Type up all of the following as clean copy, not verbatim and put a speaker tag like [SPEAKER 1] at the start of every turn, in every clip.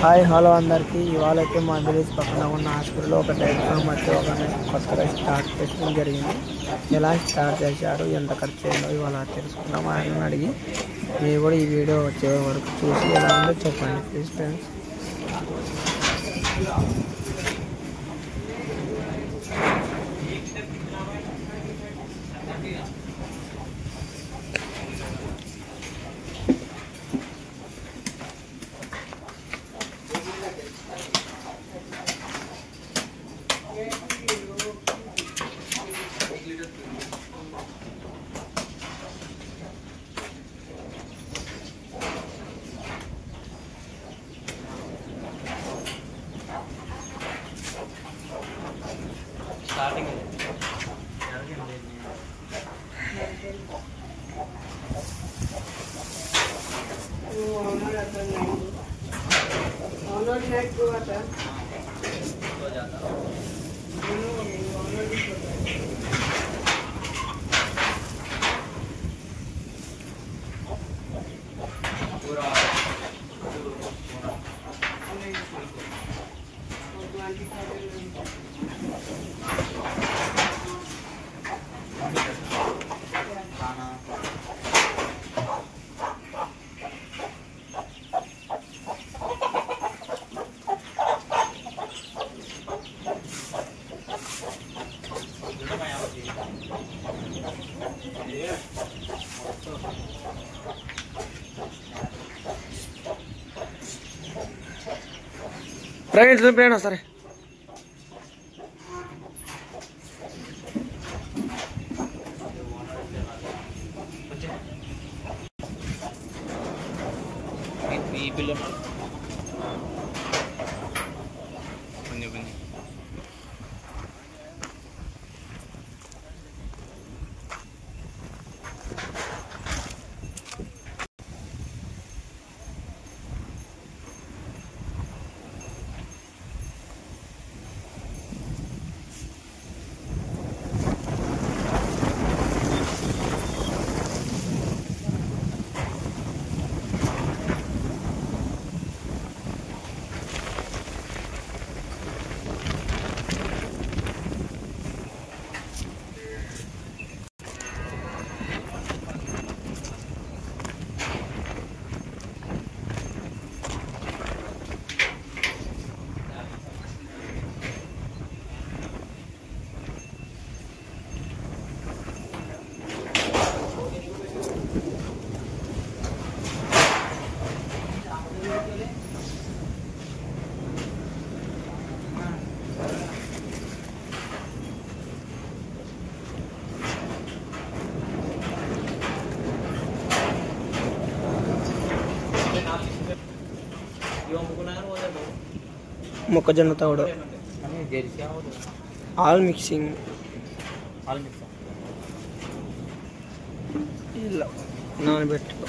[SPEAKER 1] Hi hello అందరికీ. ఇవాళైతే మా village పక్కన ఉన్న హాస్పిటల్లో ఒక డైరీ ఫామ్ అయితే ఒక కొత్తగా స్టార్ట్ చేయడం జరిగింది. ఎలా స్టార్ట్ చేశారు, ఎంత ఖర్చు అయిందో ఇవాళ తెలుసుకుందాం. ఆయన అడిగి మీరు కూడా ఈ వీడియో వచ్చే వరకు చూసి ఎలా ఉందో చెప్పండి ప్లీజ్ ఫ్రెండ్స్.
[SPEAKER 2] స్టార్టింగ్
[SPEAKER 1] ప్రవీణ్ చూపించండి సరే.
[SPEAKER 2] ఈ పిల్ల
[SPEAKER 1] మొక్కజొన్న తవుడు ఆల్ మిక్సింగ్ ఇలా నానబెట్టుకో.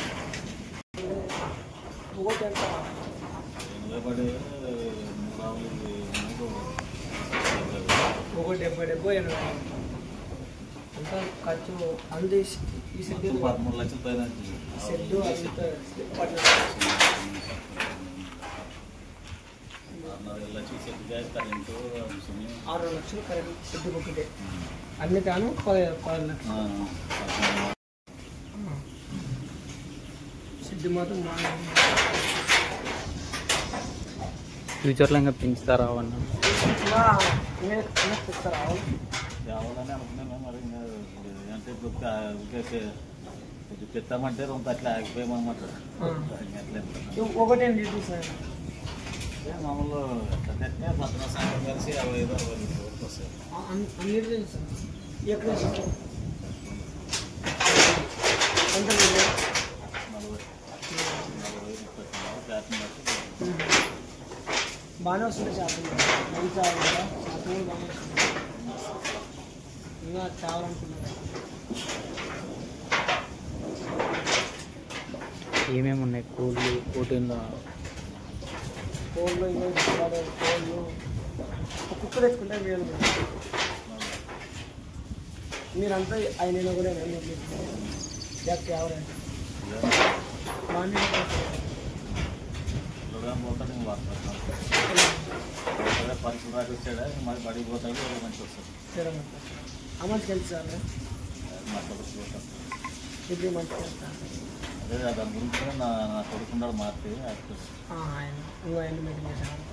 [SPEAKER 1] ఒకటి 70 అంతా ఖర్చు అంది. ఈ సెట్
[SPEAKER 3] 13 లక్షల పైన
[SPEAKER 1] సెట్
[SPEAKER 3] 6 లక్షలు సెట్ గ్యాస్ కరెంటు
[SPEAKER 1] 6 లక్షలు కరెంట్ సెట్ ఒకటే అన్ని తాను 10 లక్షలు సెట్ మాత్రం
[SPEAKER 2] ఫ్యూచర్లో ఇంకా పెంచుతారా అవన్నీ
[SPEAKER 3] కావాలని అనుకున్నాను. మరి అంటే కొంచెం పెట్టామంటే రొంత అట్లా ఆగిపోయామన్నమాట.
[SPEAKER 1] ఒకటేంటి సార్
[SPEAKER 3] మామూలు ఎట్లా తెస్తే పత్ర సంఘం కలిసి 55 వస్తాయి.
[SPEAKER 1] అన్ని తెలుసు ఎక్కడ 40 బాగానే వస్తుంది. చేపలు మంచి చేపలు కూడా చేపలు బాగానే వస్తుంది. ఇంకా కావాలనుకున్నాను.
[SPEAKER 2] ఏమేమి ఉన్నాయి? కోళ్ళు, పోటీల్లో
[SPEAKER 1] కోళ్ళు కోళ్ళు కుక్క తెచ్చుకుంటే వేలు. మీరంతా ఆయన కూడా ఎవరైనా
[SPEAKER 3] ప్రోగ్రామ్ పోతాడు ఇంకా వాడతాడు పరీక్షలు రాకి వచ్చాడా మరి బడికి పోతాడు మంచి వస్తాడు
[SPEAKER 1] అమౌంట్కి వెళ్తే సార్
[SPEAKER 3] మా కొడుకు పోతాడు
[SPEAKER 1] ఇప్పుడు మంచిగా వెళ్తాను
[SPEAKER 3] అదే దాని గురించి కూడా నా కొడుకున్నాడు మార్చి
[SPEAKER 1] ఆయన మెయింటైన్ చేశాను.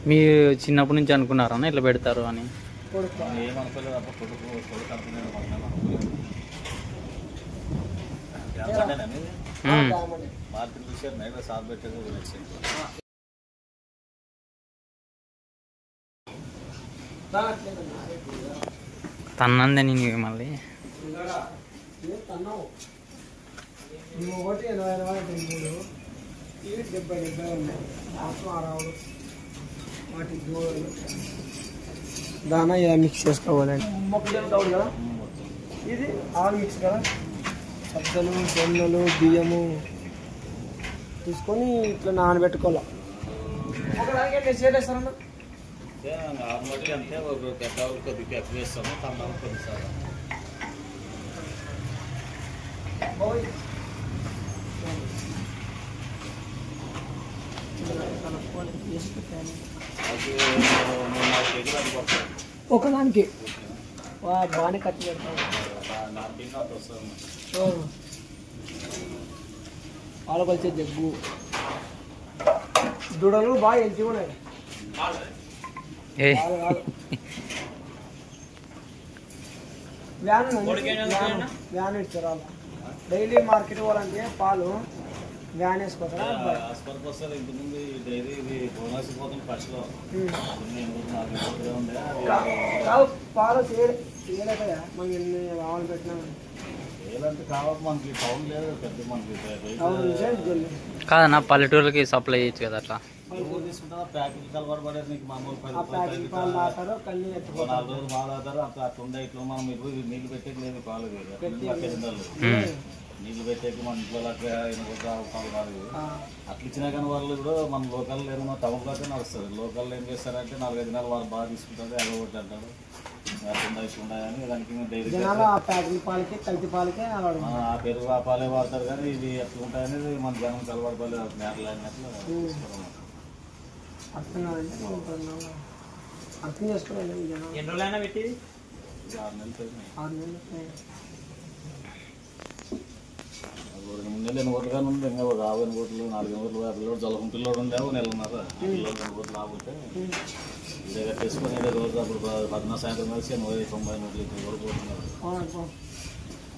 [SPEAKER 2] మీరు చిన్నప్పటి నుంచి అనుకున్నారా ఇట్లా పెడతారు అని?
[SPEAKER 1] కొడుకు
[SPEAKER 3] ఏమనుకోలేదు అప్పుడు కొడుకు అనుకున్నాను మార్కెట్ చూసారు నైట్ సాగు పెట్టేది
[SPEAKER 2] తన్నందే నేను మళ్ళీ
[SPEAKER 1] తన్నావు నువ్వు ఒకటి 80-83 ఇవి 70 ఉన్నాయి మొత్తం 60 వాటికి దూరం దానా ఇలా మిక్స్ చేసుకోవాలండి. మొక్కజొన్న తౌడు కదా ఇది ఆల్ మిక్స్ కదా సజ్జలు జొన్నలు బియ్యము తీసుకొని ఇట్లా నానబెట్టుకోవాలి. ఒకదానికి ఎట్లా చేరేస్తారన్న
[SPEAKER 3] నార్మల్గా అంటే ఒక పెద్ద కొద్దిగా ఎక్కువ వేస్తాము తమ్మ కొద్దిసార్లు
[SPEAKER 1] ఒకదానికి బాగానే కట్టి పెడతాం. ఆలకొచ్చే జగ్గు దుడలు బాగా ఎంచి ఉన్నాయి. వ్యాన్ ఇచ్చారు వాళ్ళు డైలీ మార్కెట్ పోవాలంటే పాలు వ్యాన్ వేసుకోతారా?
[SPEAKER 3] ఇంతకుముందు డైరీ ఇది బోనస్ పోతుంది ఫస్ట్లో
[SPEAKER 1] పాలు చేయలేదా మనం ఎన్ని ఆవులు పెట్టినా
[SPEAKER 3] ఏదంటే కావాలి మనకి టౌన్ లేదు పెద్ద మనకి
[SPEAKER 2] కాదన్నా పల్లెటూరులకి సప్లై చేయొచ్చు కదా అట్లా
[SPEAKER 3] తీసుకుంటా ప్యాకెట్ కలవర పడేది నీకు మామూలు
[SPEAKER 1] 10 పాలు తాగుతారు కళ్ళు
[SPEAKER 3] 4 రోజులు పాలు తాగుతారు అట్లా ఉండే ఇట్లా మనం ఇప్పుడు నీళ్ళు పెట్టేది లేదు పాలు నీళ్ళు పెట్టేకి మన ఇంట్లో పాలు కాదు అట్లా ఇచ్చినా కానీ వాళ్ళు కూడా మన లోకల్ లేదు మన టౌన్లోకే నడుస్తుంది. లోకల్లో ఏం చేస్తారంటే 4-5 దినాలు వాళ్ళు బాగా తీసుకుంటారు అవి ఒకటి అంటారు అట్లా ఇట్లా కానీ దానికి డైరీ ఆ పెరుగు ఆ పాలే వాడతారు కానీ ఇవి ఎట్లా ఉంటాయనేది మన జనం కలబడలేదు నేరలు అయినట్లు
[SPEAKER 1] అర్థం చేసుకోవాలి.
[SPEAKER 2] 2 రోజులైనా పెట్టి
[SPEAKER 3] 6 నెలలు 3 నెలలు 8 కోట్లు కానీ ఉంది ఇంకా 50 కోట్లు 4 కోట్లు 50 కోట్లు జలకం పిల్లోడు ఉండేవు 1 నెలన్నర 2 కోట్లు ఆగితే ఇదే కట్టేసుకొని ఇదే రోజు అప్పుడు 14 సాయంత్రం కలిసి 90-90 వరకు పోతున్నారు.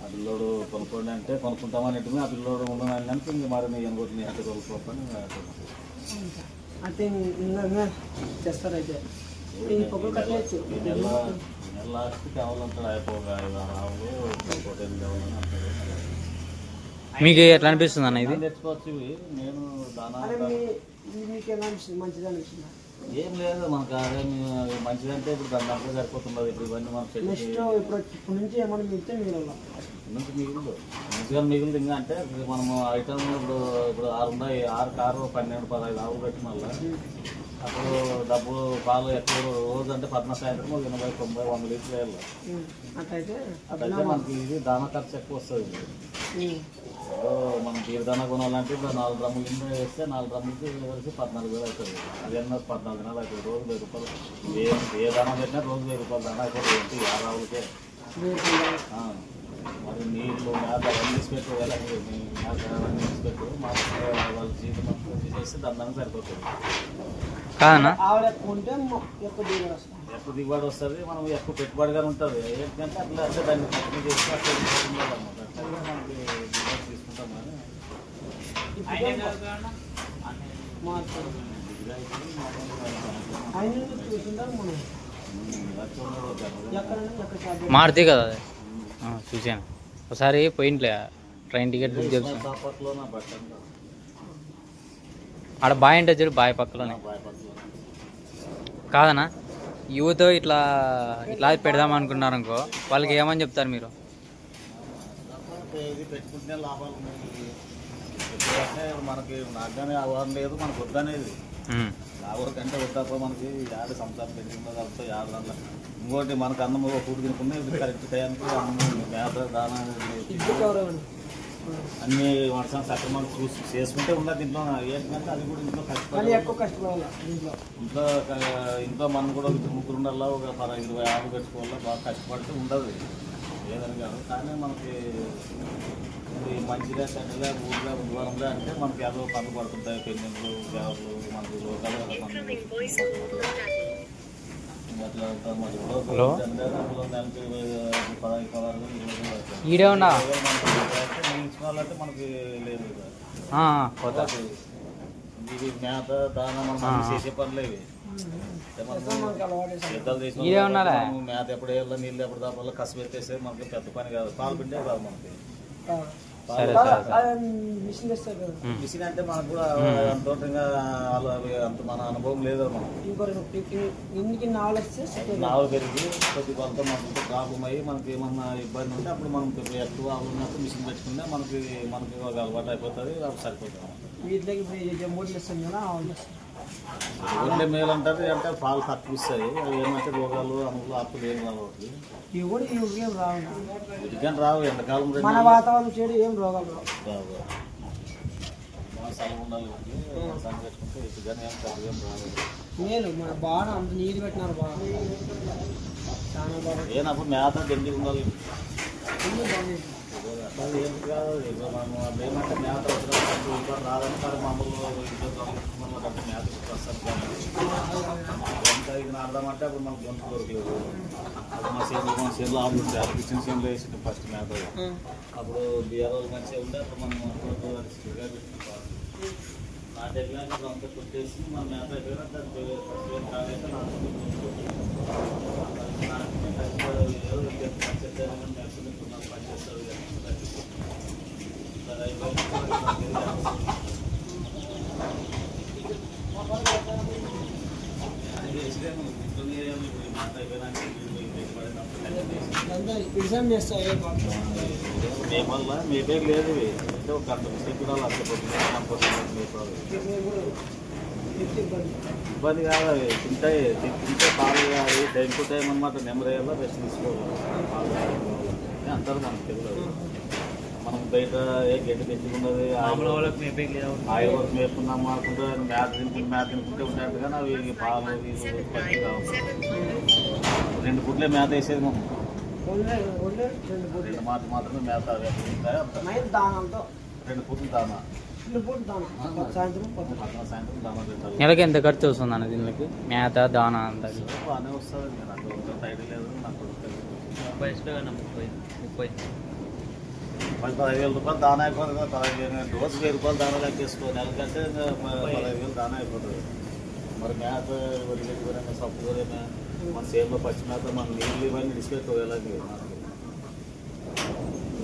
[SPEAKER 3] ఆ పిల్లోడు కొనుక్కోండి అంటే కొనుక్కుంటామని ఎట్టుకుని ఆ పిల్లోడు ఉండని అంటే ఇంక మరి 8 కోట్లు అంటే కొనుక్కోపని
[SPEAKER 1] అంటే చేస్తారైతే
[SPEAKER 3] ఈ నెల లాస్ట్కి కావాలంటాడు అయిపోగా 5 ఆవులు 1 కావాలని అంటాడు.
[SPEAKER 2] మీకు ఎట్లా అనిపిస్తుంది అన్న ఇది?
[SPEAKER 3] తెచ్చుకోవచ్చు ఇవి నేను దానా
[SPEAKER 1] మంచిది అనిపిస్తుంది.
[SPEAKER 3] ఏం లేదు మనకు అదే మంచిదంటే ఇప్పుడు దాంట్లో సరిపోతున్నది. ఇప్పుడు ఇవన్నీ మనం
[SPEAKER 1] నెక్స్ట్ ఇప్పుడు నుంచి ఏమైనా మిగిలితే మిగిలిన
[SPEAKER 3] నుంచి మిగులు మంచిగా మిగులు ఇంకా అంటే మనము ఐటమ్ ఇప్పుడు 6 ఉన్నాయి 6 కారు 12-15 ఆవులు పెట్టి మళ్ళీ అప్పుడు డబ్బులు పాలు ఎక్కువ రోజు అంటే 14 సాయంత్రం 80-90-100 లీటర్లు వేయాలి. అట్లయితే మనకి ఇది దానా ఖర్చు ఎక్కువ వస్తుంది. మనం తీర్థాన కొనాలంటే ఇప్పుడు 4 డ్రమ్ముల కింద వేస్తే 4 డ్రమ్ములకి కలిసి 14,000 అవుతుంది. అదన్నా 14 దినాలు అవుతుంది. రోజు 1000 రూపాయలు ఏ దానా పెట్టినా రోజు 1000 రూపాయలు దానా అయిపోతుంది. 6 ఆవులకే మరి నీళ్ళు మేత అవన్నీ తీసుపెట్టు అవన్నీ తీసుపెట్టు మాకు వాళ్ళ జీవితం చేస్తే దాని సరిపోతుంది.
[SPEAKER 2] కాదన్నా
[SPEAKER 3] ఎక్కువ దిగుబడి వస్తుంది. మనం ఎక్కువ పెట్టుబడిగా ఉంటుంది. ఏంటంటే అట్లా అంటే దాన్ని తక్కువ చేసి అట్లా అనమాట. అట్లా మనకి దిగుబడి తీసుకుంటాం
[SPEAKER 2] కానీ మారుతి కదా అది చూసాను ఒకసారి పోయింట్లే ట్రైన్ టికెట్ బుక్ చేస్తాను. ఆడ బాయ్ అంటే చూడు బాయ్ పక్కలోనే కాదనా యూత్ ఇట్లా పెడదాం అనుకున్నారు అనుకో వాళ్ళకి ఏమని చెప్తారు మీరు?
[SPEAKER 3] పెట్టుకుంటే లాభాలు ఎప్పుడంటే మనకి నాకుగానే అవగాహన లేదు మనకు వద్దనేది లాభం కంటే వద్దప్ప మనకి యాడ సంసారం పెట్టుకుంటే కాబట్టి యాడ దాంట్లో ఇంకోటి మనకు అన్నం పూట తినుకునే కరెక్ట్ టైంకి అన్నం మేత దానా అన్ని వర్షం సక్రమంగా చూసి చేసుకుంటే ఉండదు ఇంట్లో ఏంటంటే అది కూడా ఇంట్లో
[SPEAKER 1] మళ్ళీ ఎక్కువ కష్టపడాలి
[SPEAKER 3] ఇంట్లో మనం కూడా ముగ్గురు ఉండాలా ఒక 20 ఆవులు పెట్టుకోవాలా బాగా కష్టపడితే ఉండదు ఏదని కాదు. కానీ మనకి మంచిగా చెడ్డగా ఊళ్ళో దూరంగా అంటే మనకి ఏదో పనులు పడుతుంటాయి, పెళ్ళిళ్ళు గేవర్లు మనకి లోకల్
[SPEAKER 2] ఈడే ఉన్నా
[SPEAKER 3] వాళ్ళంటే మనకి లేదు ఇది మేత దానా మనం చేసే పనులు ఇవి. మేత ఎప్పుడు వేయాలో నీళ్ళు ఎప్పుడు దాపాలో కసి పెట్టేస్తే మనకి పెద్ద పని కాదు. పాలు పిండే కాదు మనకి. మిషన్ అంటే మనకు కూడా అంతోటంగా అంత మన అనుభవం లేదు. మనం నావు పెరిగి కొద్ది కొంత మనకు ప్రాబ్లం అయ్యి మనకి ఏమన్నా ఇబ్బంది ఉంటే అప్పుడు మనం ఎక్కువ ఆవులు ఉన్నప్పుడు మిషన్ పెట్టుకుంటే మనకి ఒక అలవాటు అయిపోతుంది, అప్పుడు సరిపోతుంది. ఊళ్ళో మేలు అంటారు అంటే పాలు తక్కువ ఇస్తాయి. అవి ఏమంటే రోగాలు అమ్ములు అప్పులు ఏం రావు. ఉడికని రావు. ఎండాకాలం
[SPEAKER 1] మన వాతావరణం చేయడం ఏం రోగాలు
[SPEAKER 3] రావు. సలం ఉండాలి సలం పెట్టుకుంటే ఇటుగానే ఏం తక్కువ ఏం రావు.
[SPEAKER 1] మేలు మన బాగా అంత నీరు పెట్టినారు బాగా చాలా బాగా.
[SPEAKER 3] ఏనప్పుడు మేత గండి ఉండాలి. ఏం కాదు మనం ఏమంటే మేత రాదని కానీ మామూలు ఇంట్లో మేత వస్తాను ఎంత ఇది నాడదామంటే అప్పుడు మనకు గొంతు దొరకలేదు. అప్పుడు మన చేనులో ఆవులు ఉంటాయి. అది కిచెన్ చేనులో వేసి ఫస్ట్ మేత అప్పుడు బియ్యాల రోజులు మంచిగా ఉంటే అప్పుడు మనం నాటెళ్ళి అంతా కొట్టేసి మన మేత అయిపోయినా కాలేక పనిచేస్తారు. మీ పేరు లేదు అంటే ఒక గంట చెప్పాలి. ఇబ్బంది కాదు. తింటే పాలు కాదు టైం టు టైం అనమాట. నెంబర్ అయ్యేలా రెస్ట్ తీసుకోవాలి. అంటారు మనకు తెలియదు. మనం బయట ఏ గడ్డి పెట్టుకున్నది ఆయిల్ వరకు మేపుకున్నాం అనుకుంటే మేత తినుకుంటే ఉంటాయి. కానీ అవి పాలు పచ్చి కావు. 2 పూట్లే మేత వేసేది మనం. 2 మాటలు మాత్రమే మేత. 2 పూటలు దానా. సాయంత్రం దానా పెట్టాలి.
[SPEAKER 2] నెలకి ఎంత ఖర్చు వస్తుంది అన్న దీనికి? మేత దానా అంతా
[SPEAKER 3] బాగానే వస్తుంది. నాకు ఐడియా లేదు. నాకు 15,000 రూపాయలు దానా అయిపోతుంది కదా. 15,000 రోజు 1,000 రూపాయలు దానా లెక్కేసుకో. నెలకంటే 15,000 దానా అయిపోతుంది. మరి మేత వదిలేకపోయినా సప్పు కూడా మన సేల్లో పచ్చి మేత మన నీళ్ళు ఇవన్నీ డిసిపెట్టుకోవాలి.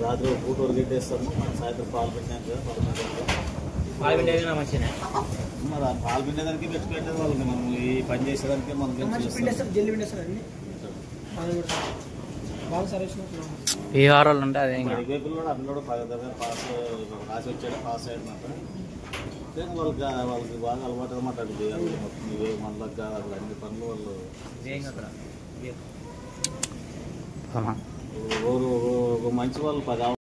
[SPEAKER 3] రాత్రి ఒక పూట వదిలిట్టేస్తాము. మన సాయంత్రం పాలు పెట్టినాక
[SPEAKER 2] పాలు మంచిగా
[SPEAKER 3] మరి పాలు పిండేదానికి పెట్టుకునేది వాళ్ళకి. మనం ఈ పని చేసేదానికి మనకి
[SPEAKER 2] ఏ వారాలు ఉంటే అదే
[SPEAKER 3] పిల్లలు అందులో పాస్ రాసి వచ్చాడు. పాస్ అయ్యాడనమాట. వాళ్ళకి బాగా అలవాటు అనమాట. అది చేయాలి మొత్తం ఇవే మనలకు కాదు. అన్ని పనులు వాళ్ళు ఒక మంచి వాళ్ళు 10